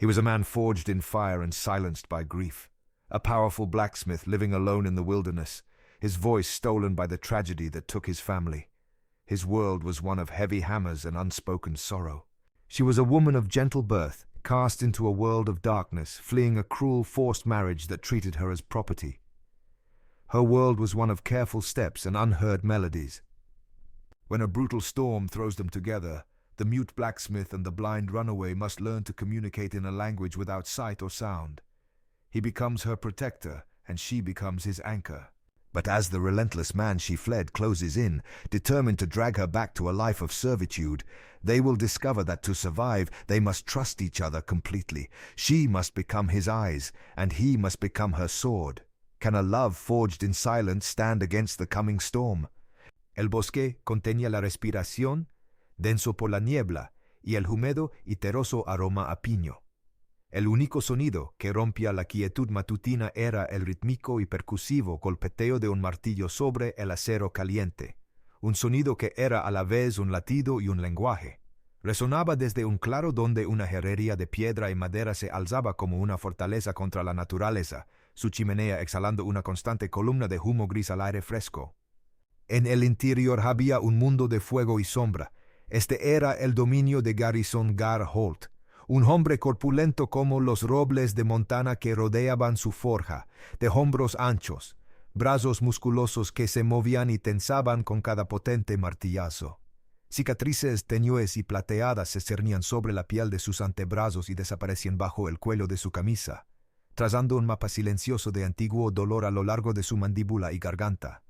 He was a man forged in fire and silenced by grief, a powerful blacksmith living alone in the wilderness, his voice stolen by the tragedy that took his family. His world was one of heavy hammers and unspoken sorrow. She was a woman of gentle birth, cast into a world of darkness, fleeing a cruel forced marriage that treated her as property. Her world was one of careful steps and unheard melodies. When a brutal storm throws them together, the mute blacksmith and the blind runaway must learn to communicate in a language without sight or sound. He becomes her protector, and she becomes his anchor. But as the relentless man she fled closes in, determined to drag her back to a life of servitude, they will discover that to survive, they must trust each other completely. She must become his eyes, and he must become her sword. Can a love forged in silence stand against the coming storm? El bosque contenía la respiración, denso por la niebla, y el húmedo y terroso aroma a piño. El único sonido que rompía la quietud matutina era el rítmico y percusivo golpeteo de un martillo sobre el acero caliente, un sonido que era a la vez un latido y un lenguaje. Resonaba desde un claro donde una herrería de piedra y madera se alzaba como una fortaleza contra la naturaleza, su chimenea exhalando una constante columna de humo gris al aire fresco. En el interior había un mundo de fuego y sombra. Este era el dominio de Garrison Gar Holt, un hombre corpulento como los robles de montana que rodeaban su forja, de hombros anchos, brazos musculosos que se movían y tensaban con cada potente martillazo. Cicatrices tenues y plateadas se cernían sobre la piel de sus antebrazos y desaparecían bajo el cuello de su camisa, trazando un mapa silencioso de antiguo dolor a lo largo de su mandíbula y garganta.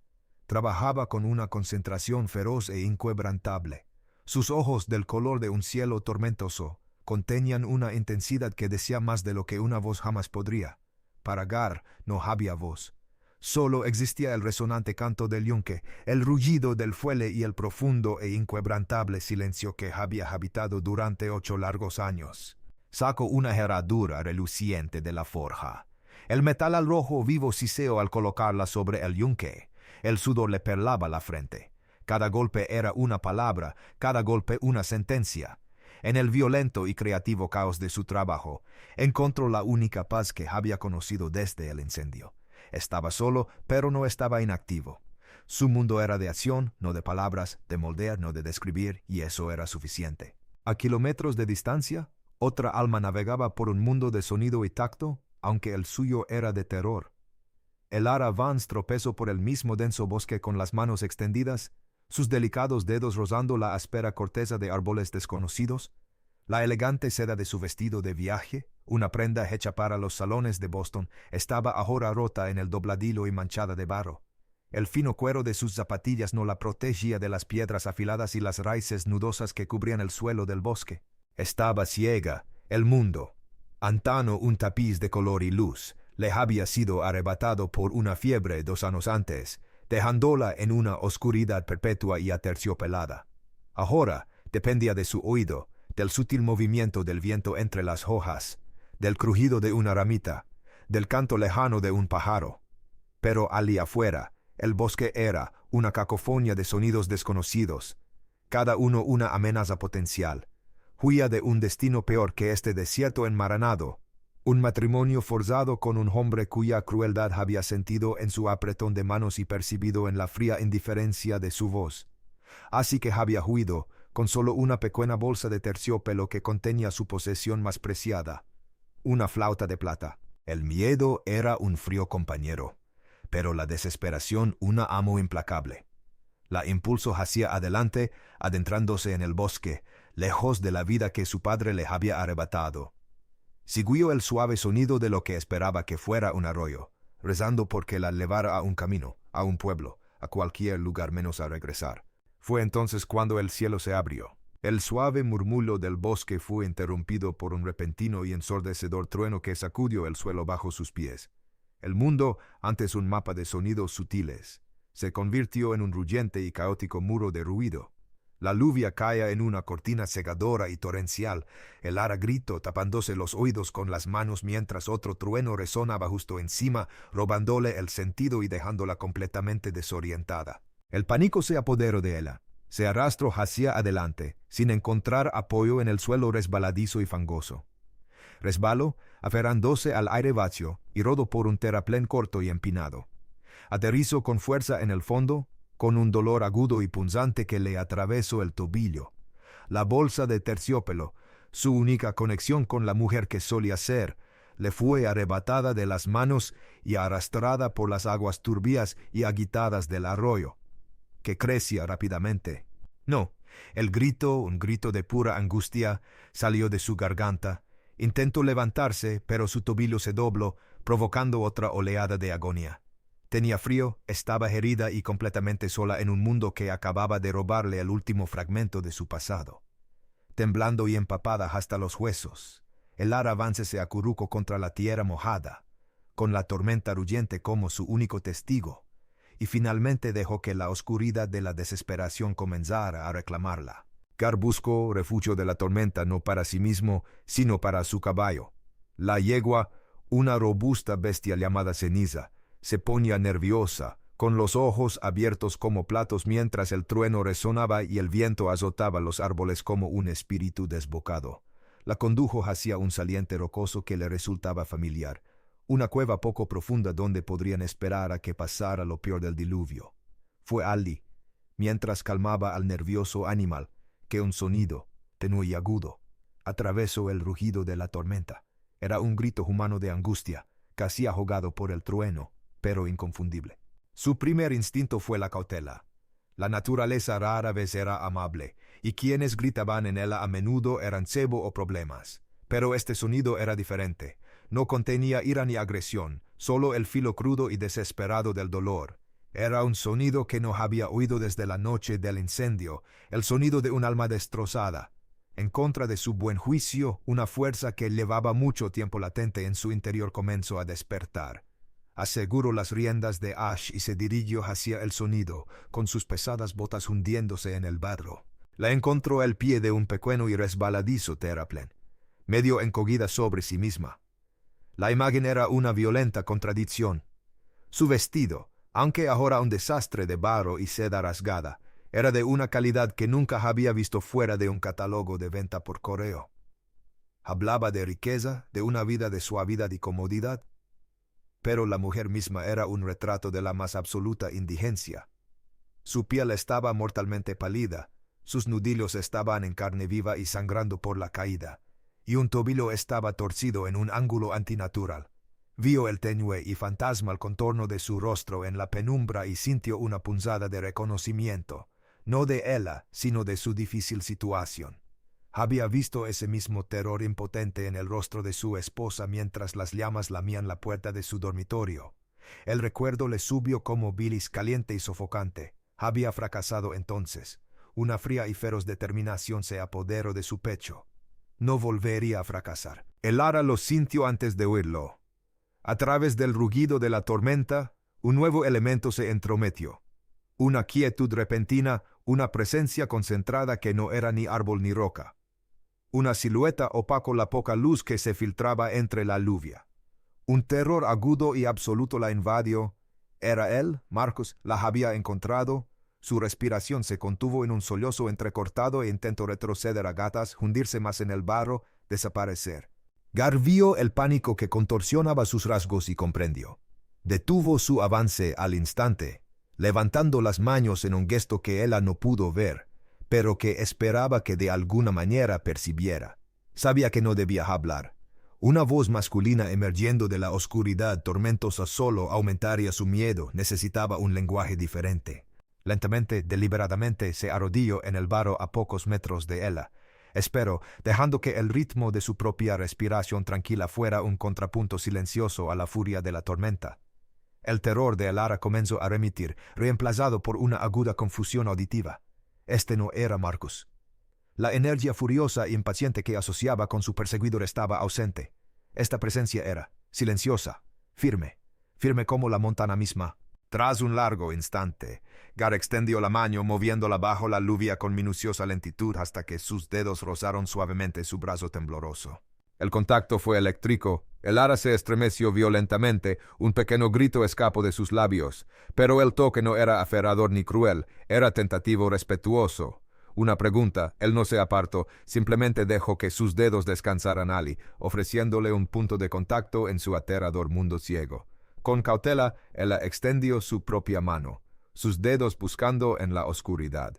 Trabajaba con una concentración feroz e inquebrantable. Sus ojos, del color de un cielo tormentoso, contenían una intensidad que decía más de lo que una voz jamás podría. Para Gar no había voz. Solo existía el resonante canto del yunque, el rugido del fuelle y el profundo e inquebrantable silencio que había habitado durante 8 largos años. Sacó una herradura reluciente de la forja. El metal al rojo vivo siseó al colocarla sobre el yunque. El sudor le perlaba la frente. Cada golpe era una palabra, cada golpe una sentencia. En el violento y creativo caos de su trabajo, encontró la única paz que había conocido desde el incendio. Estaba solo, pero no estaba inactivo. Su mundo era de acción, no de palabras, de moldear, no de describir, y eso era suficiente. A kilómetros de distancia, otra alma navegaba por un mundo de sonido y tacto, aunque el suyo era de terror. El Ara Vance tropezó por el mismo denso bosque con las manos extendidas, sus delicados dedos rozando la áspera corteza de árboles desconocidos, la elegante seda de su vestido de viaje, una prenda hecha para los salones de Boston, estaba ahora rota en el dobladillo y manchada de barro. El fino cuero de sus zapatillas no la protegía de las piedras afiladas y las raíces nudosas que cubrían el suelo del bosque. Estaba ciega. El mundo, antano un tapiz de color y luz, le había sido arrebatado por una fiebre 2 años antes, dejándola en una oscuridad perpetua y aterciopelada. Ahora dependía de su oído, del sutil movimiento del viento entre las hojas, del crujido de una ramita, del canto lejano de un pájaro. Pero allí afuera, el bosque era una cacofonía de sonidos desconocidos, cada uno una amenaza potencial. Huía de un destino peor que este desierto enmaranado, un matrimonio forzado con un hombre cuya crueldad había sentido en su apretón de manos y percibido en la fría indiferencia de su voz. Así que había huido, con solo una pequeña bolsa de terciopelo que contenía su posesión más preciada, una flauta de plata. El miedo era un frío compañero, pero la desesperación una amo implacable. La impulso hacia adelante, adentrándose en el bosque, lejos de la vida que su padre le había arrebatado. Siguió el suave sonido de lo que esperaba que fuera un arroyo, rezando porque la llevara a un camino, a un pueblo, a cualquier lugar menos a regresar. Fue entonces cuando el cielo se abrió. El suave murmullo del bosque fue interrumpido por un repentino y ensordecedor trueno que sacudió el suelo bajo sus pies. El mundo, antes un mapa de sonidos sutiles, se convirtió en un ruyente y caótico muro de ruido. La lluvia caía en una cortina cegadora y torrencial. El Ara gritó tapándose los oídos con las manos mientras otro trueno resonaba justo encima, robándole el sentido y dejándola completamente desorientada. El pánico se apoderó de ella. Se arrastró hacia adelante, sin encontrar apoyo en el suelo resbaladizo y fangoso. Resbaló, aferrándose al aire vacío, y rodó por un terraplén corto y empinado. Aterrizó con fuerza en el fondo, con un dolor agudo y punzante que le atravesó el tobillo. La bolsa de terciopelo, su única conexión con la mujer que solía ser, le fue arrebatada de las manos y arrastrada por las aguas turbias y agitadas del arroyo, que crecía rápidamente. No, el grito, un grito de pura angustia, salió de su garganta. Intentó levantarse, pero su tobillo se dobló, provocando otra oleada de agonía. Tenía frío, estaba herida y completamente sola en un mundo que acababa de robarle el último fragmento de su pasado. Temblando y empapada hasta los huesos, el avance se acurrucó contra la tierra mojada, con la tormenta rugiente como su único testigo, y finalmente dejó que la oscuridad de la desesperación comenzara a reclamarla. Gar buscó refugio de la tormenta no para sí mismo, sino para su caballo. La yegua, una robusta bestia llamada Ceniza, se ponía nerviosa, con los ojos abiertos como platos mientras el trueno resonaba y el viento azotaba los árboles como un espíritu desbocado. La condujo hacia un saliente rocoso que le resultaba familiar, una cueva poco profunda donde podrían esperar a que pasara lo peor del diluvio. Fue allí, mientras calmaba al nervioso animal, que un sonido, tenue y agudo, atravesó el rugido de la tormenta. Era un grito humano de angustia, casi ahogado por el trueno, pero inconfundible. Su primer instinto fue la cautela. La naturaleza rara vez era amable, y quienes gritaban en ella a menudo eran cebo o problemas. Pero este sonido era diferente. No contenía ira ni agresión, solo el filo crudo y desesperado del dolor. Era un sonido que no había oído desde la noche del incendio, el sonido de un alma destrozada. En contra de su buen juicio, una fuerza que llevaba mucho tiempo latente en su interior comenzó a despertar. Aseguró las riendas de Ash y se dirigió hacia el sonido, con sus pesadas botas hundiéndose en el barro. La encontró al pie de un pequeño y resbaladizo terraplén, medio encogida sobre sí misma. La imagen era una violenta contradicción. Su vestido, aunque ahora un desastre de barro y seda rasgada, era de una calidad que nunca había visto fuera de un catálogo de venta por correo. Hablaba de riqueza, de una vida de suavidad y comodidad, pero la mujer misma era un retrato de la más absoluta indigencia. Su piel estaba mortalmente pálida, sus nudillos estaban en carne viva y sangrando por la caída, y un tobillo estaba torcido en un ángulo antinatural. Vio el tenue y fantasmal contorno de su rostro en la penumbra y sintió una punzada de reconocimiento, no de ella, sino de su difícil situación. Había visto ese mismo terror impotente en el rostro de su esposa mientras las llamas lamían la puerta de su dormitorio. El recuerdo le subió como bilis caliente y sofocante. Había fracasado entonces. Una fría y feroz determinación se apoderó de su pecho. No volvería a fracasar. El ara lo sintió antes de oírlo. A través del rugido de la tormenta, un nuevo elemento se entrometió. Una quietud repentina, una presencia concentrada que no era ni árbol ni roca. Una silueta opacó la poca luz que se filtraba entre la lluvia. Un terror agudo y absoluto la invadió. ¿Era él, Marcus, la había encontrado? Su respiración se contuvo en un sollozo entrecortado e intentó retroceder a gatas, hundirse más en el barro, desaparecer. Gar vio el pánico que contorsionaba sus rasgos y comprendió. Detuvo su avance al instante, levantando las manos en un gesto que ella no pudo ver, pero que esperaba que de alguna manera percibiera. Sabía que no debía hablar. Una voz masculina emergiendo de la oscuridad tormentosa solo aumentaría su miedo, necesitaba un lenguaje diferente. Lentamente, deliberadamente, se arrodilló en el barro a pocos metros de ella. Esperó, dejando que el ritmo de su propia respiración tranquila fuera un contrapunto silencioso a la furia de la tormenta. El terror de Elara comenzó a remitir, reemplazado por una aguda confusión auditiva. Este no era Marcus. La energía furiosa e impaciente que asociaba con su perseguidor estaba ausente. Esta presencia era silenciosa, firme como la montaña misma. Tras un largo instante, Gar extendió la mano moviéndola bajo la lluvia con minuciosa lentitud hasta que sus dedos rozaron suavemente su brazo tembloroso. El contacto fue eléctrico. El ara se estremeció violentamente, un pequeño grito escapó de sus labios, pero el toque no era aferrador ni cruel, era tentativo respetuoso. Una pregunta, él no se apartó, simplemente dejó que sus dedos descansaran Ali, ofreciéndole un punto de contacto en su aterrador mundo ciego. Con cautela, él extendió su propia mano, sus dedos buscando en la oscuridad.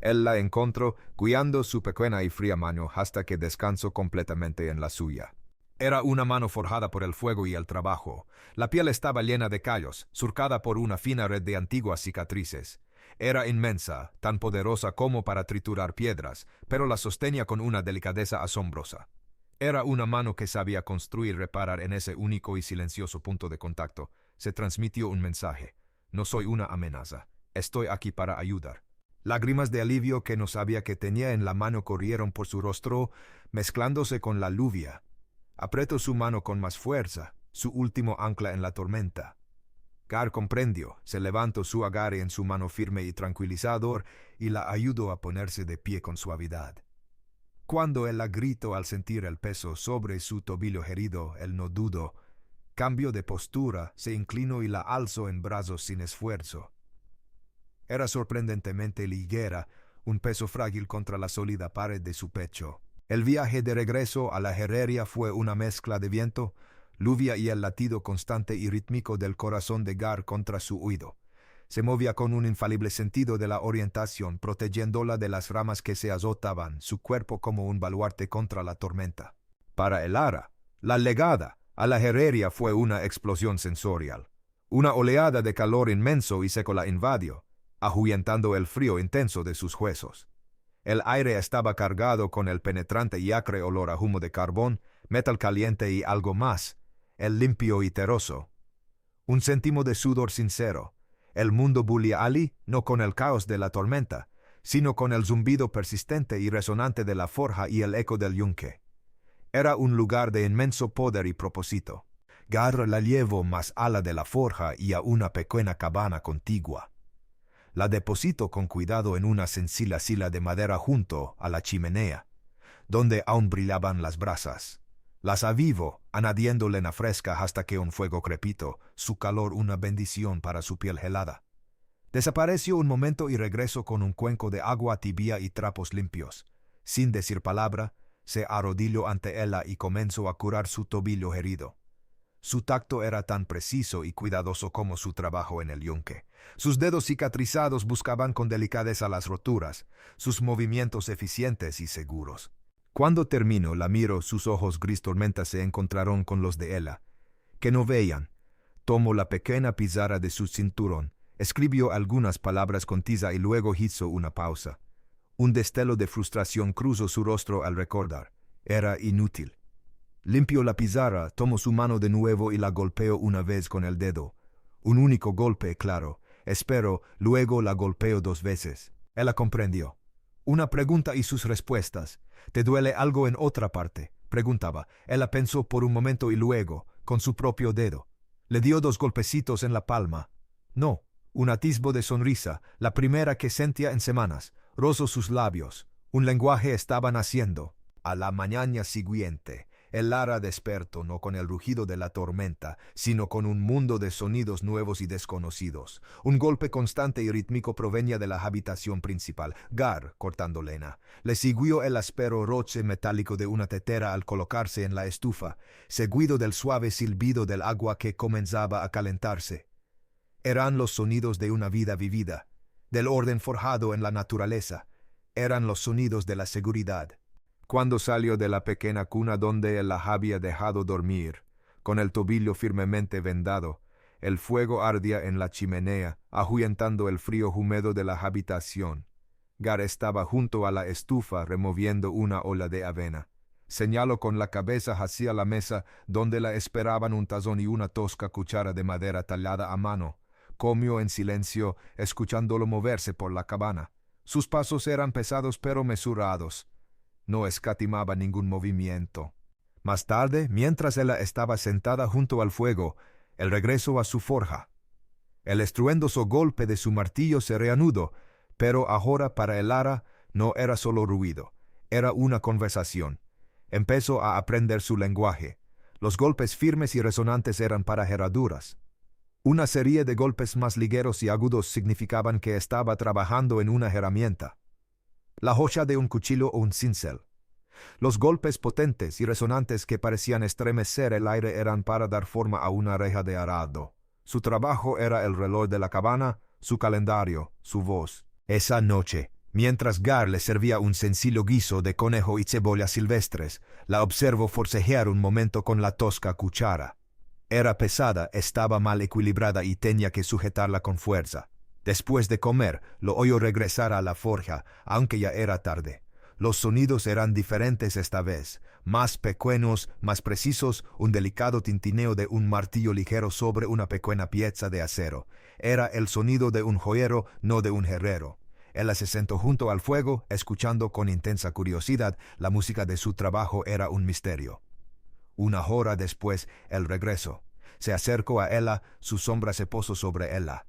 Él la encontró, guiando su pequeña y fría mano hasta que descansó completamente en la suya. Era una mano forjada por el fuego y el trabajo. La piel estaba llena de callos, surcada por una fina red de antiguas cicatrices. Era inmensa, tan poderosa como para triturar piedras, pero la sostenía con una delicadeza asombrosa. Era una mano que sabía construir y reparar en ese único y silencioso punto de contacto. Se transmitió un mensaje. No soy una amenaza. Estoy aquí para ayudar. Lágrimas de alivio que no sabía que tenía en la mano corrieron por su rostro, mezclándose con la lluvia. Apretó su mano con más fuerza, su último ancla en la tormenta. Gar comprendió, se levantó su agarre en su mano firme y tranquilizador y la ayudó a ponerse de pie con suavidad. Cuando él la gritó al sentir el peso sobre su tobillo herido, él no dudó. Cambió de postura, se inclinó y la alzó en brazos sin esfuerzo. Era sorprendentemente ligera, un peso frágil contra la sólida pared de su pecho. El viaje de regreso a la herrería fue una mezcla de viento, lluvia y el latido constante y rítmico del corazón de Gar contra su oído. Se movía con un infalible sentido de la orientación, protegiéndola de las ramas que se azotaban, su cuerpo como un baluarte contra la tormenta. Para Elara, la llegada a la herrería fue una explosión sensorial. Una oleada de calor inmenso y seco la invadió, ahuyentando el frío intenso de sus huesos. El aire estaba cargado con el penetrante y acre olor a humo de carbón, metal caliente y algo más, el limpio y terroso. Un céntimo de sudor sincero. El mundo bullía Ali no con el caos de la tormenta, sino con el zumbido persistente y resonante de la forja y el eco del yunque. Era un lugar de inmenso poder y propósito. Gar la llevó más ala de la forja y a una pequeña cabana contigua. La depositó con cuidado en una sencilla silla de madera junto a la chimenea, donde aún brillaban las brasas. Las avivó, añadiendo leña fresca hasta que un fuego crepitó, su calor una bendición para su piel helada. Desapareció un momento y regresó con un cuenco de agua tibia y trapos limpios. Sin decir palabra, se arrodilló ante ella y comenzó a curar su tobillo herido. Su tacto era tan preciso y cuidadoso como su trabajo en el yunque. Sus dedos cicatrizados buscaban con delicadeza las roturas, sus movimientos eficientes y seguros. Cuando terminó, la miró, sus ojos gris tormenta se encontraron con los de ella, que no veían. Tomó la pequeña pizarra de su cinturón, escribió algunas palabras con tiza y luego hizo una pausa. Un destello de frustración cruzó su rostro al recordar. Era inútil. Limpió la pizarra, tomó su mano de nuevo y la golpeó una vez con el dedo. Un único golpe, claro. Espero, luego la golpeó 2 veces. Ella comprendió. Una pregunta y sus respuestas. ¿Te duele algo en otra parte?, preguntaba. Ella pensó por un momento y luego, con su propio dedo, le dio 2 golpecitos en la palma. No, un atisbo de sonrisa, la primera que sentía en semanas. Rozó sus labios. Un lenguaje estaba naciendo. A la mañana siguiente, Elara despertó no con el rugido de la tormenta, sino con un mundo de sonidos nuevos y desconocidos. Un golpe constante y rítmico provenía de la habitación principal. Gar, cortando leña, le siguió el áspero roce metálico de una tetera al colocarse en la estufa, seguido del suave silbido del agua que comenzaba a calentarse. Eran los sonidos de una vida vivida, del orden forjado en la naturaleza. Eran los sonidos de la seguridad. Cuando salió de la pequeña cuna donde él la había dejado dormir, con el tobillo firmemente vendado, el fuego ardía en la chimenea, ahuyentando el frío húmedo de la habitación. Gar estaba junto a la estufa removiendo una ola de avena. Señaló con la cabeza hacia la mesa donde la esperaban un tazón y una tosca cuchara de madera tallada a mano. Comió en silencio, escuchándolo moverse por la cabana. Sus pasos eran pesados pero mesurados. No escatimaba ningún movimiento. Más tarde, mientras ella estaba sentada junto al fuego, él regresó a su forja. El estruendoso golpe de su martillo se reanudó, pero ahora para Elara no era solo ruido, era una conversación. Empezó a aprender su lenguaje. Los golpes firmes y resonantes eran para herraduras. Una serie de golpes más ligeros y agudos significaban que estaba trabajando en una herramienta. la hoja de un cuchillo o un cincel. Los golpes potentes y resonantes que parecían estremecer el aire eran para dar forma a una reja de arado. Su trabajo era el reloj de la cabana, su calendario, su voz. Esa noche, mientras Gar le servía un sencillo guiso de conejo y cebollas silvestres, la observo forcejear un momento con la tosca cuchara. Era pesada, estaba mal equilibrada y tenía que sujetarla con fuerza. Después de comer, lo oyó regresar a la forja, aunque ya era tarde. Los sonidos eran diferentes esta vez, más pequeños, más precisos, un delicado tintineo de un martillo ligero sobre una pequeña pieza de acero. Era el sonido de un joyero, no de un herrero. Ella se sentó junto al fuego, escuchando con intensa curiosidad. La música de su trabajo era un misterio. Una hora después, el regreso. Se acercó a ella, su sombra se posó sobre ella,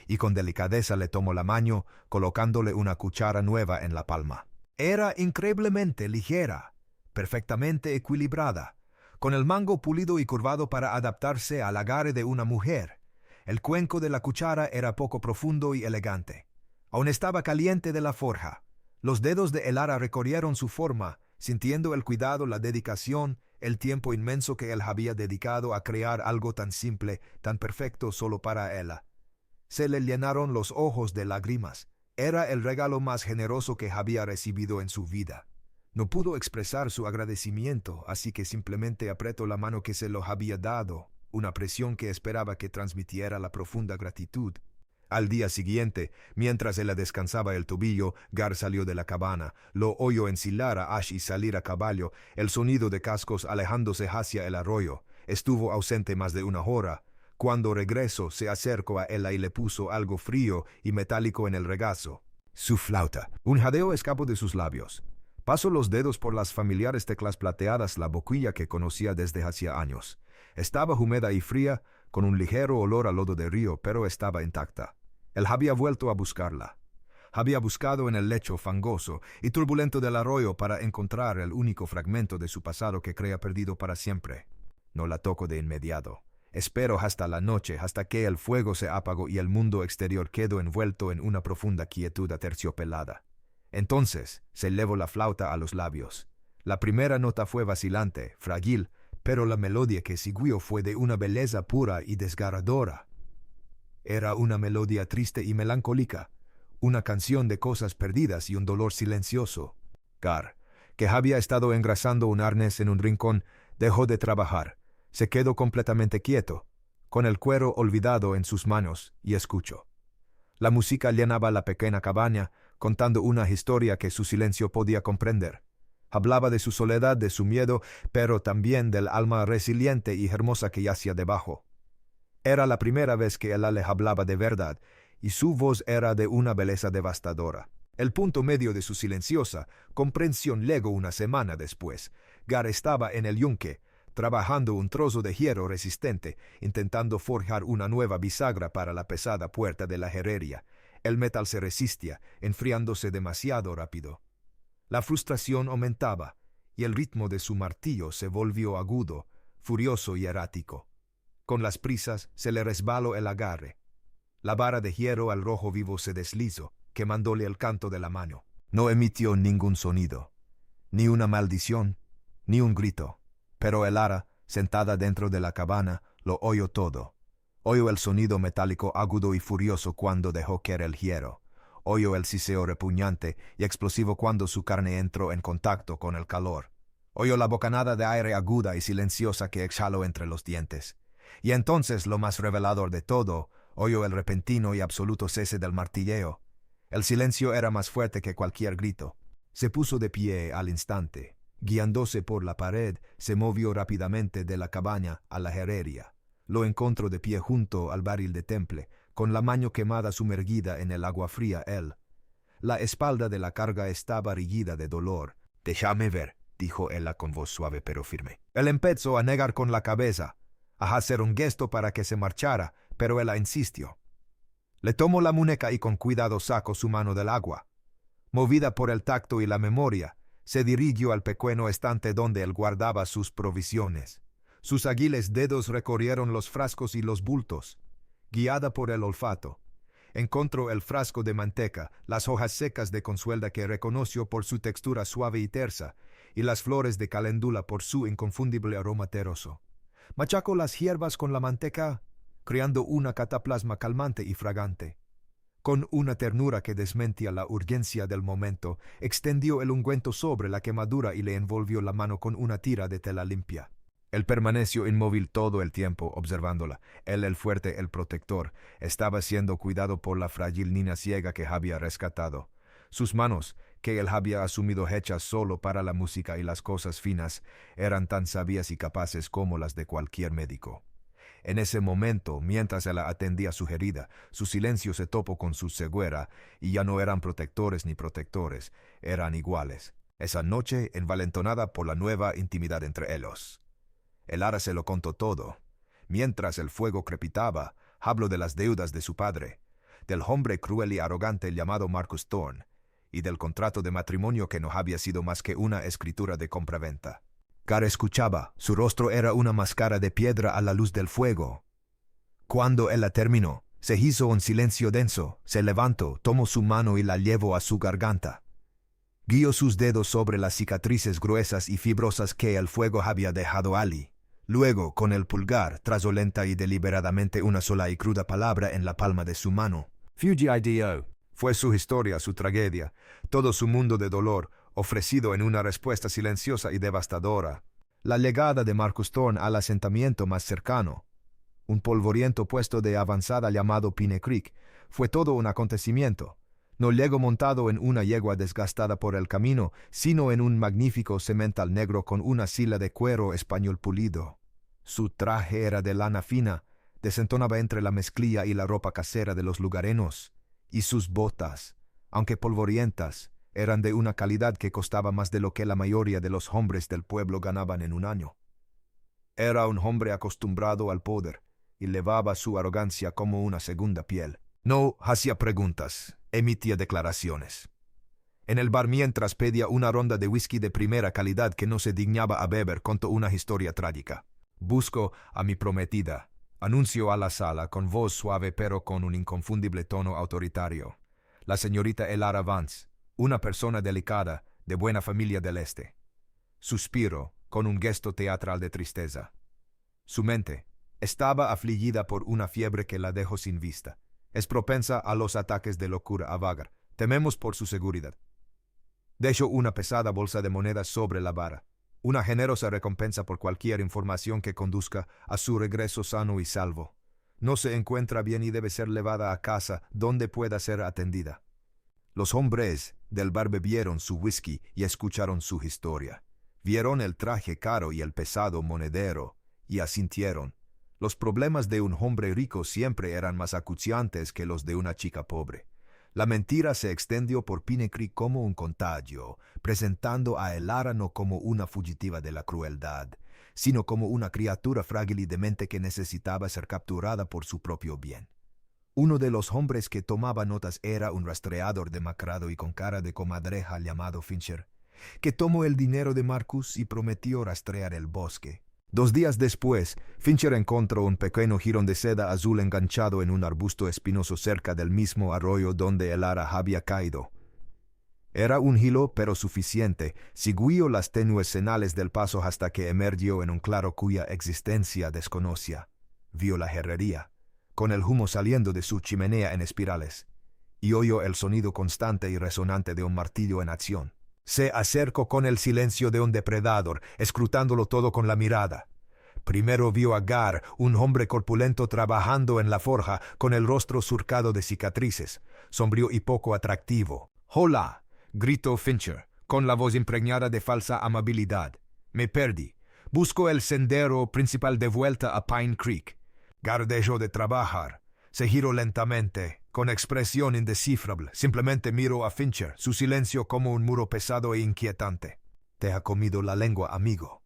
y con delicadeza le tomó la mano, colocándole una cuchara nueva en la palma. Era increíblemente ligera, perfectamente equilibrada, con el mango pulido y curvado para adaptarse al agarre de una mujer. El cuenco de la cuchara era poco profundo y elegante. Aún estaba caliente de la forja. Los dedos de Elara recorrieron su forma, sintiendo el cuidado, la dedicación, el tiempo inmenso que él había dedicado a crear algo tan simple, tan perfecto solo para ella. Se le llenaron los ojos de lágrimas. Era el regalo más generoso que había recibido en su vida. No pudo expresar su agradecimiento, así que simplemente apretó la mano que se lo había dado, una presión que esperaba que transmitiera la profunda gratitud. Al día siguiente, mientras ella descansaba el tobillo, Gar salió de la cabana. Lo oyó ensilar a Ash y salir a caballo, el sonido de cascos alejándose hacia el arroyo. Estuvo ausente más de una hora. Cuando regresó, se acercó a ella y le puso algo frío y metálico en el regazo. Su flauta. Un jadeo escapó de sus labios. Pasó los dedos por las familiares teclas plateadas, la boquilla que conocía desde hacía años. Estaba húmeda y fría, con un ligero olor a lodo de río, pero estaba intacta. Él había vuelto a buscarla. Había buscado en el lecho fangoso y turbulento del arroyo para encontrar el único fragmento de su pasado que creía perdido para siempre. No la tocó de inmediato. Esperó hasta la noche, hasta que el fuego se apagó y el mundo exterior quedó envuelto en una profunda quietud aterciopelada. Entonces se elevó la flauta a los labios. La primera nota fue vacilante, frágil, pero la melodía que siguió fue de una belleza pura y desgarradora. Era una melodía triste y melancólica, una canción de cosas perdidas y un dolor silencioso. Gar, que había estado engrasando un arnés en un rincón, dejó de trabajar. Se quedó completamente quieto, con el cuero olvidado en sus manos, y escuchó. La música llenaba la pequeña cabaña, contando una historia que su silencio podía comprender. Hablaba de su soledad, de su miedo, pero también del alma resiliente y hermosa que yacía debajo. Era la primera vez que ella le hablaba de verdad, y su voz era de una belleza devastadora. El punto medio de su silenciosa comprensión llegó una semana después. Gar estaba en el yunque, trabajando un trozo de hierro resistente, intentando forjar una nueva bisagra para la pesada puerta de la herrería. El metal se resistía, enfriándose demasiado rápido. La frustración aumentaba, y el ritmo de su martillo se volvió agudo, furioso y errático. Con las prisas se le resbaló el agarre. La vara de hierro al rojo vivo se deslizó, quemándole el canto de la mano. No emitió ningún sonido, ni una maldición, ni un grito. Pero Elara, sentada dentro de la cabana, lo oyó todo. Oyó el sonido metálico agudo y furioso cuando dejó caer el hierro. Oyó el siseo repugnante y explosivo cuando su carne entró en contacto con el calor. Oyó la bocanada de aire aguda y silenciosa que exhaló entre los dientes. Y entonces, lo más revelador de todo, oyó el repentino y absoluto cese del martilleo. El silencio era más fuerte que cualquier grito. Se puso de pie al instante. Guiándose por la pared, se movió rápidamente de la cabaña a la herrería. Lo encontró de pie junto al barril de temple, con la mano quemada sumergida en el agua fría él. La espalda de la carga estaba rígida de dolor. «Déjame ver», dijo ella con voz suave pero firme. Él empezó a negar con la cabeza, a hacer un gesto para que se marchara, pero ella insistió. Le tomó la muñeca y con cuidado sacó su mano del agua. Movida por el tacto y la memoria, se dirigió al pequeño estante donde él guardaba sus provisiones. Sus ágiles dedos recorrieron los frascos y los bultos. Guiada por el olfato, Encontró el frasco de manteca, las hojas secas de consuelda que reconoció por su textura suave y tersa, y las flores de calendula por su inconfundible aroma terroso. Machacó las hierbas con la manteca, creando una cataplasma calmante y fragante. Con una ternura que desmentía la urgencia del momento, extendió el ungüento sobre la quemadura y le envolvió la mano con una tira de tela limpia. Él permaneció inmóvil todo el tiempo, observándola. Él, el fuerte, el protector, estaba siendo cuidado por la frágil niña ciega que había rescatado. Sus manos, que él había asumido hechas solo para la música y las cosas finas, eran tan sabias y capaces como las de cualquier médico. En ese momento, mientras ella atendía su herida, su silencio se topó con su ceguera, y ya no eran protectores ni protectores, eran iguales. Esa noche, envalentonada por la nueva intimidad entre ellos. Elara se lo contó todo. Mientras el fuego crepitaba, habló de las deudas de su padre, del hombre cruel y arrogante llamado Marcus Thorne, y del contrato de matrimonio que no había sido más que una escritura de compraventa. Gar escuchaba, su rostro era una máscara de piedra a la luz del fuego. Cuando ella terminó, se hizo un silencio denso, se levantó, tomó su mano y la llevó a su garganta. Guió sus dedos sobre las cicatrices gruesas y fibrosas que el fuego había dejado allí. Luego, con el pulgar, trazó lenta y deliberadamente una sola y cruda palabra en la palma de su mano. Fugidio. Fue su historia, su tragedia, todo su mundo de dolor, ofrecido en una respuesta silenciosa y devastadora. La llegada de Marcus Thorne al asentamiento más cercano, un polvoriento puesto de avanzada llamado Pine Creek, fue todo un acontecimiento. No llegó montado en una yegua desgastada por el camino, sino en un magnífico semental negro con una sila de cuero español pulido. Su traje era de lana fina, desentonaba entre la mezclilla y la ropa casera de los lugareños, y sus botas, aunque polvorientas, eran de una calidad que costaba más de lo que la mayoría de los hombres del pueblo ganaban en un año. Era un hombre acostumbrado al poder, y levaba su arrogancia como una segunda piel. No hacía preguntas, emitía declaraciones. En el bar, mientras pedía una ronda de whisky de primera calidad que no se dignaba a beber, contó una historia trágica. Busco a mi prometida, anunció a la sala con voz suave pero con un inconfundible tono autoritario. La señorita Elara Vance, una persona delicada, de buena familia del este. Suspiró, con un gesto teatral de tristeza. Su mente estaba afligida por una fiebre que la dejó sin vista. Es propensa a los ataques de locura a vagar. Tememos por su seguridad. Dejó una pesada bolsa de monedas sobre la vara. Una generosa recompensa por cualquier información que conduzca a su regreso sano y salvo. No se encuentra bien y debe ser llevada a casa donde pueda ser atendida. Los hombres del bar bebieron su whisky y escucharon su historia. Vieron el traje caro y el pesado monedero y asintieron. Los problemas de un hombre rico siempre eran más acuciantes que los de una chica pobre. La mentira se extendió por Pine Creek como un contagio, presentando a Elara no como una fugitiva de la crueldad, sino como una criatura frágil y demente que necesitaba ser capturada por su propio bien. Uno de los hombres que tomaba notas era un rastreador demacrado y con cara de comadreja llamado Fincher, que tomó el dinero de Marcus y prometió rastrear el bosque. 2 días después, Fincher encontró un pequeño jirón de seda azul enganchado en un arbusto espinoso cerca del mismo arroyo donde Elara había caído. Era un hilo, pero suficiente. Siguió las tenues señales del paso hasta que emergió en un claro cuya existencia desconocía. Vio la herrería, con el humo saliendo de su chimenea en espirales, y oyó el sonido constante y resonante de un martillo en acción. Se acercó con el silencio de un depredador, escrutándolo todo con la mirada. Primero vio a Gar, un hombre corpulento trabajando en la forja, con el rostro surcado de cicatrices, sombrío y poco atractivo. «¡Hola!», gritó Fincher, con la voz impregnada de falsa amabilidad. «Me perdí. Busco el sendero principal de vuelta a Pine Creek». Gar dejó de trabajar. Se giró lentamente, con expresión indescifrable. Simplemente miró a Fincher, su silencio como un muro pesado e inquietante. «Te ha comido la lengua, amigo».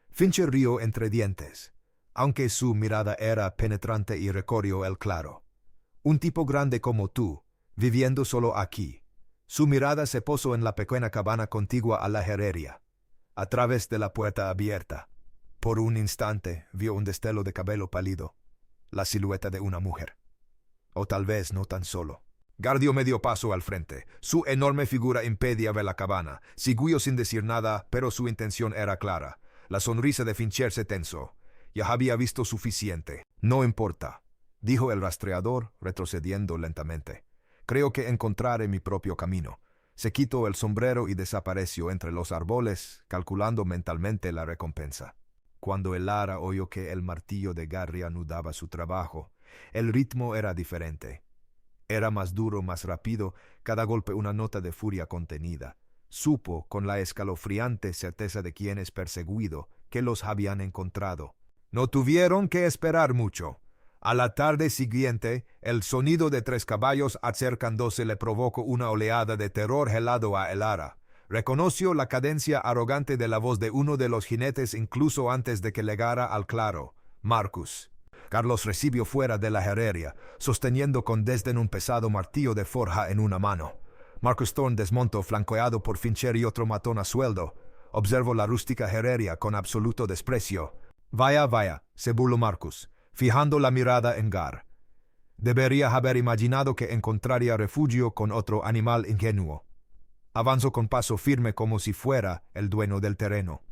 Fincher rió entre dientes, aunque su mirada era penetrante y recorrió el claro. «Un tipo grande como tú, viviendo solo aquí». Su mirada se posó en la pequeña cabana contigua a la herrería, a través de la puerta abierta. Por un instante vio un destello de cabello pálido, la silueta de una mujer. O tal vez no tan solo. Gar dio medio paso al frente. Su enorme figura impedía ver la cabana. Siguió sin decir nada, pero su intención era clara. La sonrisa de Fincher se tensó. Ya había visto suficiente. No importa, dijo el rastreador, retrocediendo lentamente. Creo que encontraré mi propio camino. Se quitó el sombrero y desapareció entre los árboles, calculando mentalmente la recompensa. Cuando el Lara oyó que el martillo de Gar reanudaba su trabajo, el ritmo era diferente. Era más duro, más rápido, cada golpe una nota de furia contenida. Supo, con la escalofriante certeza de quien es perseguido, que los habían encontrado. No tuvieron que esperar mucho. A la tarde siguiente, el sonido de 3 caballos acercándose le provocó una oleada de terror helado a Elara. Reconoció la cadencia arrogante de la voz de uno de los jinetes incluso antes de que llegara al claro, Marcus. Carlos recibió fuera de la herrería, sosteniendo con desdén un pesado martillo de forja en una mano. Marcus Thorne desmontó flanqueado por Fincher y otro matón a sueldo. Observó la rústica herrería con absoluto desprecio. Vaya, vaya, se burló Marcus, fijando la mirada en Gar. Debería haber imaginado que encontraría refugio con otro animal ingenuo. Avanzó con paso firme como si fuera el dueño del terreno.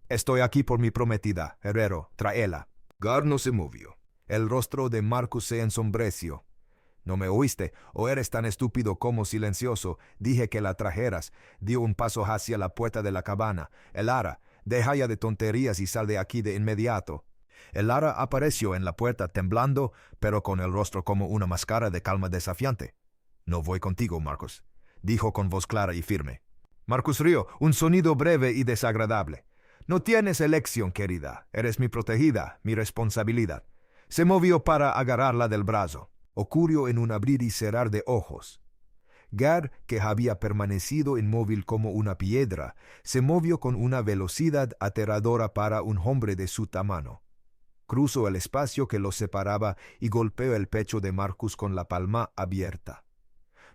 Estoy aquí por mi prometida, herrero, tráela. Gar no se movió. El rostro de Marcus se ensombreció. ¿No me oíste? ¿O eres tan estúpido como silencioso? Dije que la trajeras. Dio un paso hacia la puerta de la cabana. Elara, deja ya de tonterías y sal de aquí de inmediato. Elara apareció en la puerta temblando, pero con el rostro como una máscara de calma desafiante. No voy contigo, Marcus, dijo con voz clara y firme. Marcus rió, un sonido breve y desagradable. No tienes elección, querida. Eres mi protegida, mi responsabilidad. Se movió para agarrarla del brazo. Ocurrió en un abrir y cerrar de ojos. Gar, que había permanecido inmóvil como una piedra, se movió con una velocidad aterradora para un hombre de su tamaño. Cruzó el espacio que los separaba y golpeó el pecho de Marcus con la palma abierta.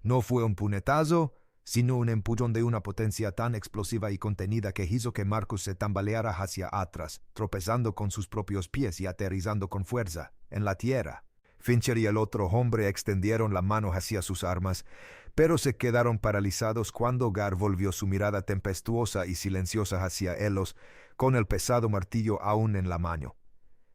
No fue un puñetazo, sino un empujón de una potencia tan explosiva y contenida que hizo que Marcus se tambaleara hacia atrás, tropezando con sus propios pies y aterrizando con fuerza en la tierra. Fincher y el otro hombre extendieron la mano hacia sus armas, pero se quedaron paralizados cuando Gar volvió su mirada tempestuosa y silenciosa hacia ellos, con el pesado martillo aún en la mano.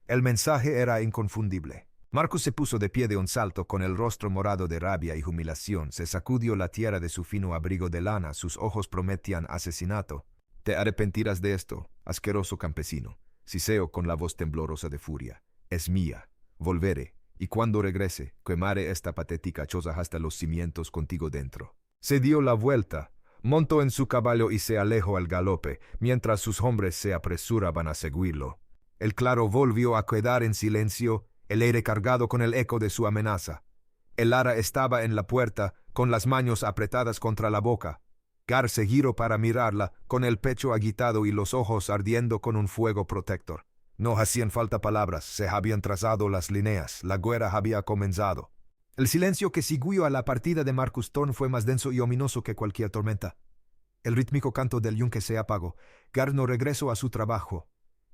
El mensaje era inconfundible. Marcus se puso de pie de un salto con el rostro morado de rabia y humillación. Se sacudió la tierra de su fino abrigo de lana. Sus ojos prometían asesinato. Te arrepentirás de esto, asqueroso campesino, siseo con la voz temblorosa de furia. Es mía. Volveré, y cuando regrese, quemaré esta patética choza hasta los cimientos contigo dentro. Se dio la vuelta, montó en su caballo y se alejó al galope, mientras sus hombres se apresuraban a seguirlo. El claro volvió a quedar en silencio, el aire cargado con el eco de su amenaza. Elara estaba en la puerta, con las manos apretadas contra la boca. Gar se giró para mirarla, con el pecho agitado y los ojos ardiendo con un fuego protector. No hacían falta palabras, se habían trazado las líneas, la guerra había comenzado. El silencio que siguió a la partida de Marcus Thorne fue más denso y ominoso que cualquier tormenta. El rítmico canto del yunque se apagó. Gar no regresó a su trabajo.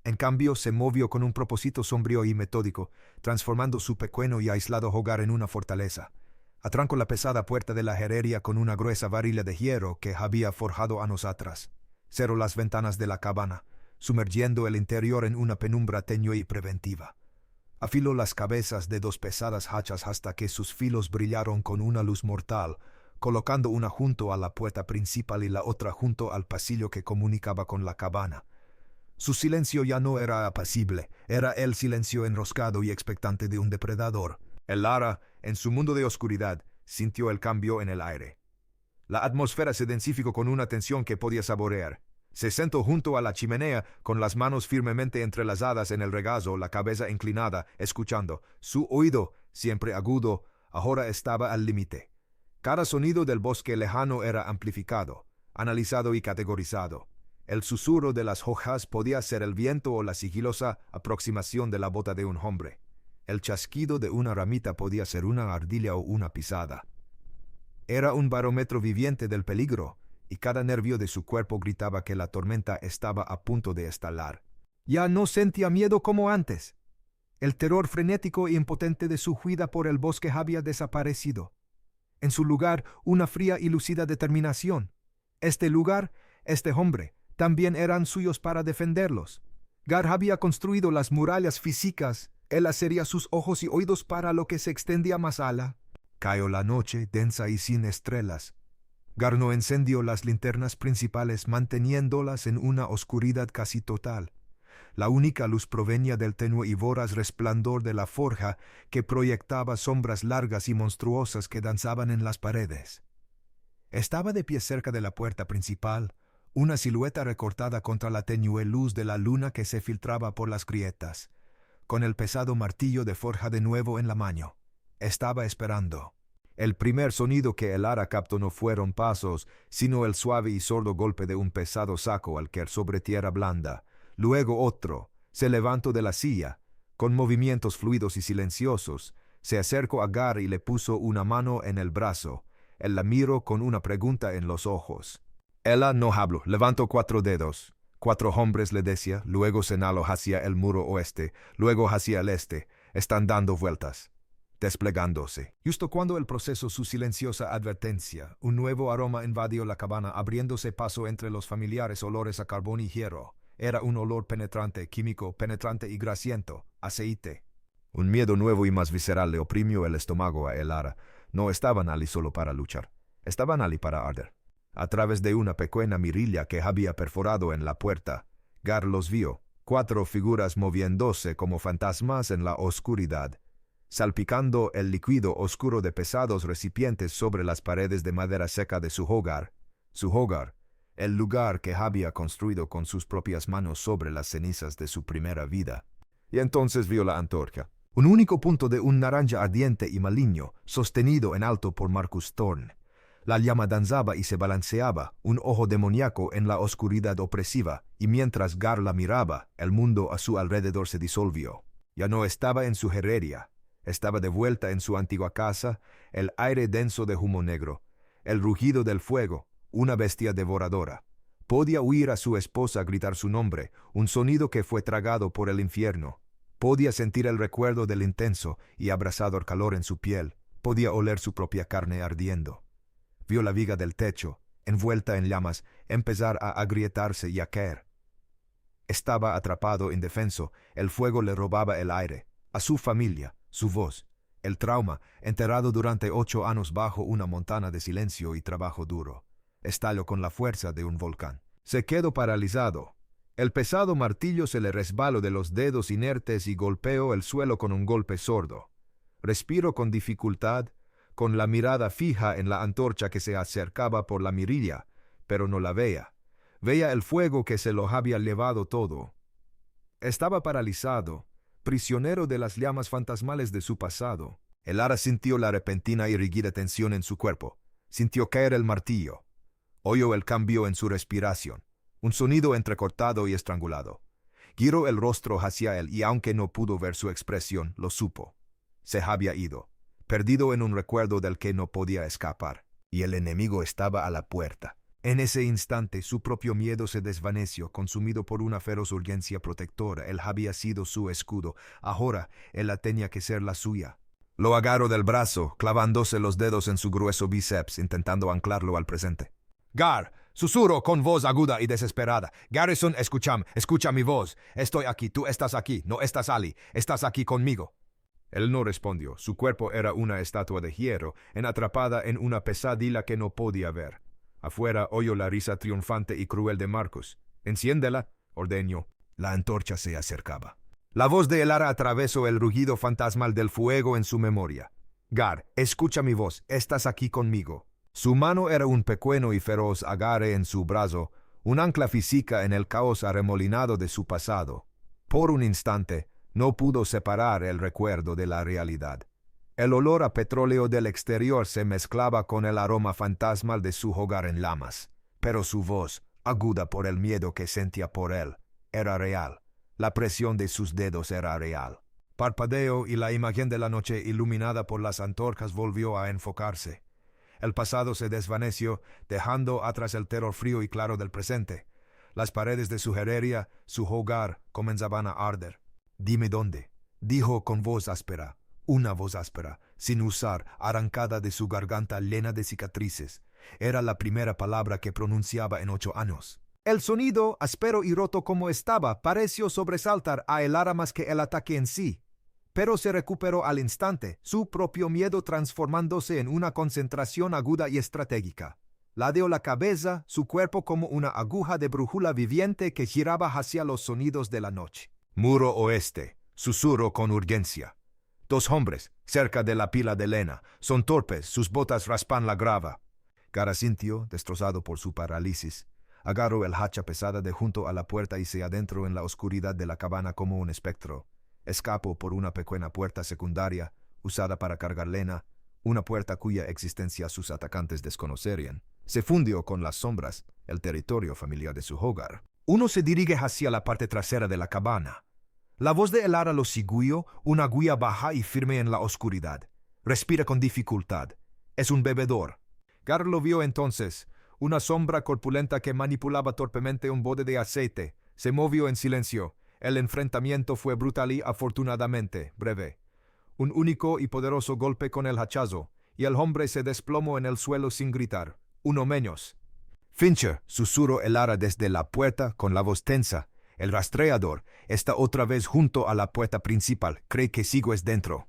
En cambio, se movió con un propósito sombrío y metódico, transformando su pequeño y aislado hogar en una fortaleza. Atrancó la pesada puerta de la herrería con una gruesa varilla de hierro que había forjado años atrás. Cerró las ventanas de la cabana, sumergiendo el interior en una penumbra tenue y preventiva. Afiló las cabezas de 2 pesadas hachas hasta que sus filos brillaron con una luz mortal, colocando una junto a la puerta principal y la otra junto al pasillo que comunicaba con la cabana. Su silencio ya no era apacible, era el silencio enroscado y expectante de un depredador. Elara, en su mundo de oscuridad, sintió el cambio en el aire. La atmósfera se densificó con una tensión que podía saborear. Se sentó junto a la chimenea, con las manos firmemente entrelazadas en el regazo, la cabeza inclinada, escuchando. Su oído, siempre agudo, ahora estaba al límite. Cada sonido del bosque lejano era amplificado, analizado y categorizado. El susurro de las hojas podía ser el viento o la sigilosa aproximación de la bota de un hombre. El chasquido de una ramita podía ser una ardilla o una pisada. Era un barómetro viviente del peligro, y cada nervio de su cuerpo gritaba que la tormenta estaba a punto de estallar. Ya no sentía miedo como antes. El terror frenético e impotente de su huida por el bosque había desaparecido. En su lugar, una fría y lúcida determinación. Este lugar, este hombre, también eran suyos para defenderlos. Gar había construido las murallas físicas. Él hacería sus ojos y oídos para lo que se extendía más allá. Cayó la noche, densa y sin estrellas. Gar no encendió las linternas principales, manteniéndolas en una oscuridad casi total. La única luz provenía del tenue y voraz resplandor de la forja que proyectaba sombras largas y monstruosas que danzaban en las paredes. Estaba de pie cerca de la puerta principal, una silueta recortada contra la tenue luz de la luna que se filtraba por las grietas, con el pesado martillo de forja de nuevo en la mano. Estaba esperando. El primer sonido que el ara captó no fueron pasos, sino el suave y sordo golpe de un pesado saco al caer sobre tierra blanda. Luego otro. Se levantó de la silla. Con movimientos fluidos y silenciosos, se acercó a Gar y le puso una mano en el brazo. Él la miró con una pregunta en los ojos. Ella no habló. Levantó 4 dedos. 4 hombres, le decía. Luego señaló hacia el muro oeste. Luego hacia el este. Están dando vueltas. Desplegándose. Justo cuando el proceso su silenciosa advertencia, un nuevo aroma invadió la cabana, abriéndose paso entre los familiares olores a carbón y hierro. Era un olor penetrante, químico, penetrante y grasiento, aceite. Un miedo nuevo y más visceral le oprimió el estómago a el ara. No estaban allí solo para luchar, estaban allí para arder. A través de una pequeña mirilla que había perforado en la puerta, Gar los vio, 4 figuras moviéndose como fantasmas en la oscuridad, salpicando el líquido oscuro de pesados recipientes sobre las paredes de madera seca de su hogar, el lugar que había construido con sus propias manos sobre las cenizas de su primera vida. Y entonces vio la antorcha, un único punto de un naranja ardiente y maligno, sostenido en alto por Marcus Thorne. La llama danzaba y se balanceaba, un ojo demoníaco en la oscuridad opresiva, y mientras Gar la miraba, el mundo a su alrededor se disolvió. Ya no estaba en su herrería. Estaba de vuelta en su antigua casa, el aire denso de humo negro, el rugido del fuego, una bestia devoradora. Podía oír a su esposa gritar su nombre, un sonido que fue tragado por el infierno. Podía sentir el recuerdo del intenso y abrasador calor en su piel. Podía oler su propia carne ardiendo. Vio la viga del techo, envuelta en llamas, empezar a agrietarse y a caer. Estaba atrapado, indefenso. El fuego le robaba el aire, a su familia, su voz, el trauma, enterrado durante 8 años bajo una montana de silencio y trabajo duro. Estalló con la fuerza de un volcán. Se quedó paralizado. El pesado martillo se le resbaló de los dedos inertes y golpeó el suelo con un golpe sordo. Respiró con dificultad, con la mirada fija en la antorcha que se acercaba por la mirilla, pero no la veía. Veía el fuego que se lo había llevado todo. Estaba paralizado, prisionero de las llamas fantasmales de su pasado. El ara sintió la repentina y rígida tensión en su cuerpo. Sintió caer el martillo. Oyó el cambio en su respiración, un sonido entrecortado y estrangulado. Giró el rostro hacia él y aunque no pudo ver su expresión, lo supo. Se había ido, perdido en un recuerdo del que no podía escapar, y el enemigo estaba a la puerta. En ese instante su propio miedo se desvaneció, consumido por una feroz urgencia protectora. Él había sido su escudo, ahora él tenía que ser la suya. Lo agarró del brazo, clavándose los dedos en su grueso bíceps, intentando anclarlo al presente. Gar, susurró con voz aguda y desesperada. Garrison, escucha mi voz. Estoy aquí, tú estás aquí, no estás allí, estás aquí conmigo. Él no respondió. Su cuerpo era una estatua de hierro, atrapada en una pesadilla que no podía ver. Afuera oyó la risa triunfante y cruel de Marcus. «Enciéndela», ordenó. La antorcha se acercaba. La voz de el ara atravesó el rugido fantasmal del fuego en su memoria. «Gar, escucha mi voz, estás aquí conmigo». Su mano era un pequeño y feroz agarre en su brazo, un ancla física en el caos arremolinado de su pasado. Por un instante, no pudo separar el recuerdo de la realidad. El olor a petróleo del exterior se mezclaba con el aroma fantasmal de su hogar en llamas. Pero su voz, aguda por el miedo que sentía por él, era real. La presión de sus dedos era real. Parpadeó y la imagen de la noche iluminada por las antorchas volvió a enfocarse. El pasado se desvaneció, dejando atrás el terror frío y claro del presente. Las paredes de su herrería, su hogar, comenzaban a arder. «Dime dónde», dijo con voz áspera, una voz áspera, sin usar, arrancada de su garganta llena de cicatrices. Era la primera palabra que pronunciaba en 8 años. El sonido, áspero y roto como estaba, pareció sobresaltar a Elara más que el ataque en sí. Pero se recuperó al instante, su propio miedo transformándose en una concentración aguda y estratégica. Ladeó la cabeza, su cuerpo como una aguja de brújula viviente que giraba hacia los sonidos de la noche. Muro oeste, susurró con urgencia. 2 hombres, cerca de la pila de lena. Son torpes, sus botas raspan la grava. Gar asintió, destrozado por su parálisis. Agarró el hacha pesada de junto a la puerta y se adentró en la oscuridad de la cabana como un espectro. Escapó por una pequeña puerta secundaria, usada para cargar lena, una puerta cuya existencia sus atacantes desconocerían. Se fundió con las sombras, el territorio familiar de su hogar. Uno se dirige hacia la parte trasera de la cabana. La voz de Elara lo siguió, una guía baja y firme en la oscuridad. Respira con dificultad. Es un bebedor. Gar lo vio entonces, una sombra corpulenta que manipulaba torpemente un bote de aceite. Se movió en silencio. El enfrentamiento fue brutal y afortunadamente breve. Un único y poderoso golpe con el hachazo, y el hombre se desplomó en el suelo sin gritar. Uno menos. Fincher, susurró Elara desde la puerta con la voz tensa. El rastreador está otra vez junto a la puerta principal. Cree que Sigo es dentro.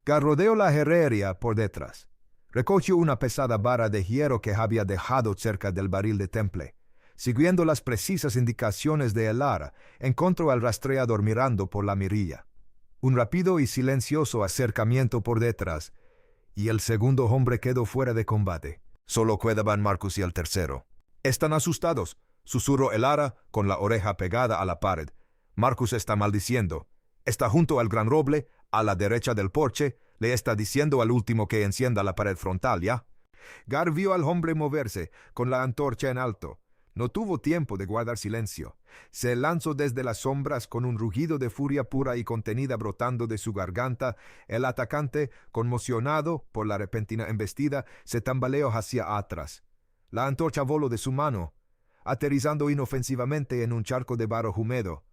Gar rodeó la herrería por detrás. Recogió una pesada vara de hierro que había dejado cerca del barril de temple. Siguiendo las precisas indicaciones de Elara, encontró al rastreador mirando por la mirilla. Un rápido y silencioso acercamiento por detrás, y el segundo hombre quedó fuera de combate. Solo quedaban Marcus y el tercero. «Están asustados», susurró Elara con la oreja pegada a la pared. «Marcus está maldiciendo. Está junto al gran roble, a la derecha del porche. Le está diciendo al último que encienda la pared frontal, ¿ya?» Gar vio al hombre moverse, con la antorcha en alto. No tuvo tiempo de guardar silencio. Se lanzó desde las sombras con un rugido de furia pura y contenida brotando de su garganta. El atacante, conmocionado por la repentina embestida, se tambaleó hacia atrás. La antorcha voló de su mano, aterrizando inofensivamente en un charco de barro húmedo,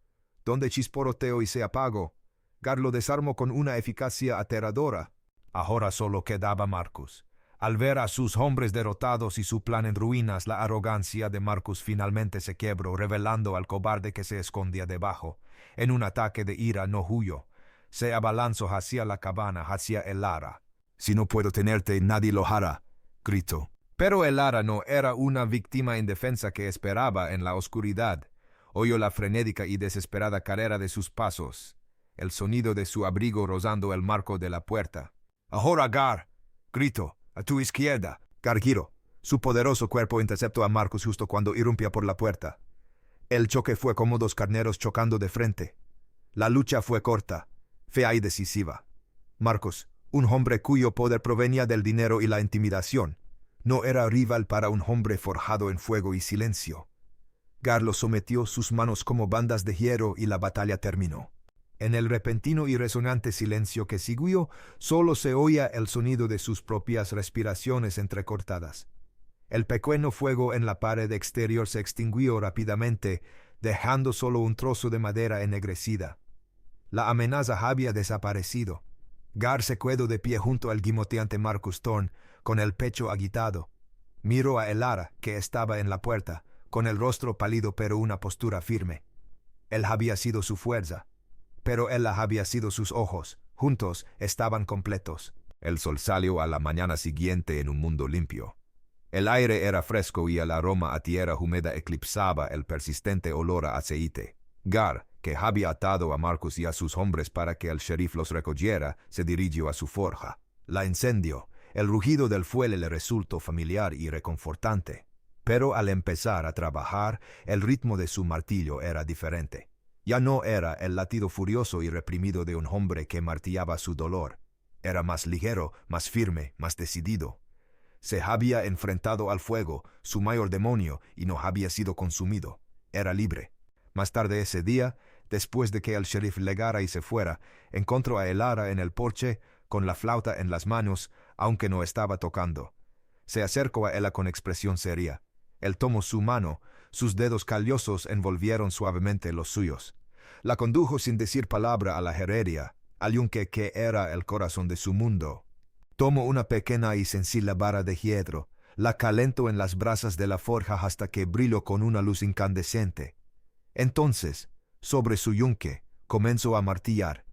donde chisporroteó y se apagó. Gar lo desarmó con una eficacia aterradora. Ahora solo quedaba Marcus. Al ver a sus hombres derrotados y su plan en ruinas, la arrogancia de Marcus finalmente se quebró, revelando al cobarde que se escondía debajo. En un ataque de ira no huyó. Se abalanzó hacia la cabana, hacia Elara. «Si no puedo tenerte, nadie lo hará», gritó. Pero Elara no era una víctima indefensa que esperaba en la oscuridad. Oyó la frenética y desesperada carrera de sus pasos, el sonido de su abrigo rozando el marco de la puerta. «Ahora, Gar», gritó. «A tu izquierda». Gar giró. Su poderoso cuerpo interceptó a Marcus justo cuando irrumpía por la puerta. El choque fue como 2 carneros chocando de frente. La lucha fue corta, fea y decisiva. Marcus, un hombre cuyo poder provenía del dinero y la intimidación, no era rival para un hombre forjado en fuego y silencio. Gar lo sometió, sus manos como bandas de hierro, y la batalla terminó. En el repentino y resonante silencio que siguió, solo se oía el sonido de sus propias respiraciones entrecortadas. El pequeño fuego en la pared exterior se extinguió rápidamente, dejando solo un trozo de madera ennegrecida. La amenaza había desaparecido. Gar se quedó de pie junto al gimoteante Marcus Thorne, con el pecho agitado. Miró a Elara, que estaba en la puerta, con el rostro pálido pero una postura firme. Él había sido su fuerza, pero él había sido sus ojos. Juntos estaban completos. El sol salió a la mañana siguiente en un mundo limpio. El aire era fresco y el aroma a tierra húmeda eclipsaba el persistente olor a aceite. Gar, que había atado a Marcus y a sus hombres para que el sheriff los recogiera, se dirigió a su forja. La encendió. El rugido del fuelle le resultó familiar y reconfortante. Pero al empezar a trabajar, el ritmo de su martillo era diferente. Ya no era el latido furioso y reprimido de un hombre que martillaba su dolor. Era más ligero, más firme, más decidido. Se había enfrentado al fuego, su mayor demonio, y no había sido consumido. Era libre. Más tarde ese día, después de que el sheriff legara y se fuera, encontró a Elara en el porche, con la flauta en las manos, aunque no estaba tocando. Se acercó a ella con expresión seria. Él tomó su mano, sus dedos callosos envolvieron suavemente los suyos. La condujo sin decir palabra a la herrería, al yunque que era el corazón de su mundo. Tomo una pequeña y sencilla vara de hierro, la calento en las brasas de la forja hasta que brilo con una luz incandescente. Entonces, sobre su yunque, comienzo a martillar.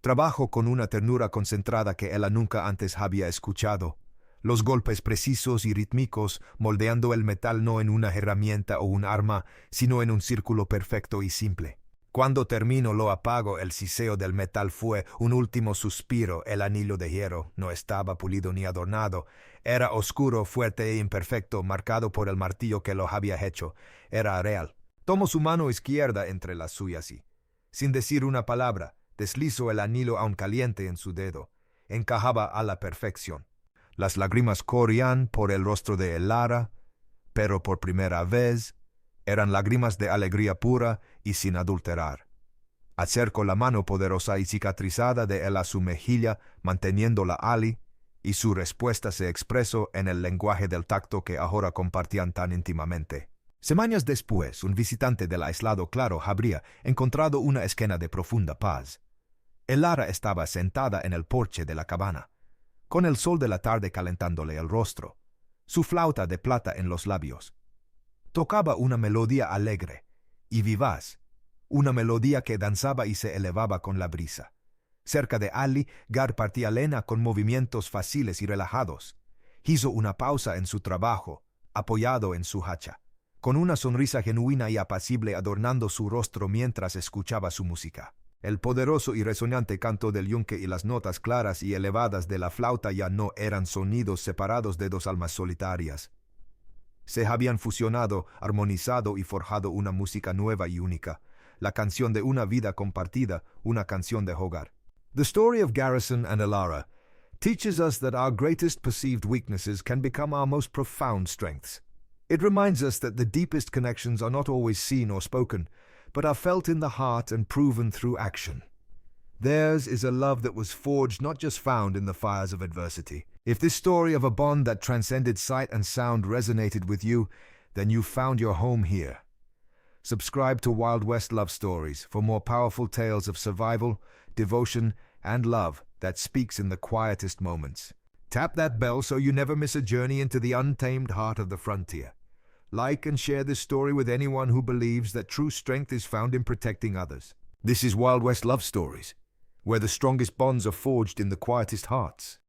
Trabajo con una ternura concentrada que ella nunca antes había escuchado. Los golpes precisos y rítmicos, moldeando el metal no en una herramienta o un arma, sino en un círculo perfecto y simple. Cuando termino lo apago, el siseo del metal fue un último suspiro, el anillo de hierro no estaba pulido ni adornado, era oscuro, fuerte e imperfecto, marcado por el martillo que lo había hecho, era real. Tomo su mano izquierda entre las suyas y, sin decir una palabra, deslizo el anillo aún caliente en su dedo. Encajaba a la perfección. Las lágrimas corrían por el rostro de Elara, pero por primera vez eran lágrimas de alegría pura y sin adulterar. Acerco la mano poderosa y cicatrizada de él a su mejilla, manteniéndola ali, y su respuesta se expresó en el lenguaje del tacto que ahora compartían tan íntimamente. Semanas después, un visitante del aislado claro habría encontrado una esquina de profunda paz. Elara estaba sentada en el porche de la cabana, con el sol de la tarde calentándole el rostro, su flauta de plata en los labios. Tocaba una melodía alegre y vivaz, una melodía que danzaba y se elevaba con la brisa. Cerca de Ali, Gar partía lena con movimientos fáciles y relajados. Hizo una pausa en su trabajo, apoyado en su hacha, con una sonrisa genuina y apacible adornando su rostro mientras escuchaba su música. El poderoso y resonante canto del yunque y las notas claras y elevadas de la flauta ya no eran sonidos separados de dos almas solitarias. Se habían fusionado, armonizado y forjado una música nueva y única, la canción de una vida compartida, una canción de hogar. The story of Garrison and Elara teaches us that our greatest perceived weaknesses can become our most profound strengths. It reminds us that the deepest connections are not always seen or spoken, but are felt in the heart and proven through action. Theirs is a love that was forged, not just found in the fires of adversity. If this story of a bond that transcended sight and sound resonated with you, then you found your home here. Subscribe to Wild West Love Stories for more powerful tales of survival, devotion, and love that speaks in the quietest moments. Tap that bell so you never miss a journey into the untamed heart of the frontier. Like and share this story with anyone who believes that true strength is found in protecting others. This is Wild West Love Stories, where the strongest bonds are forged in the quietest hearts.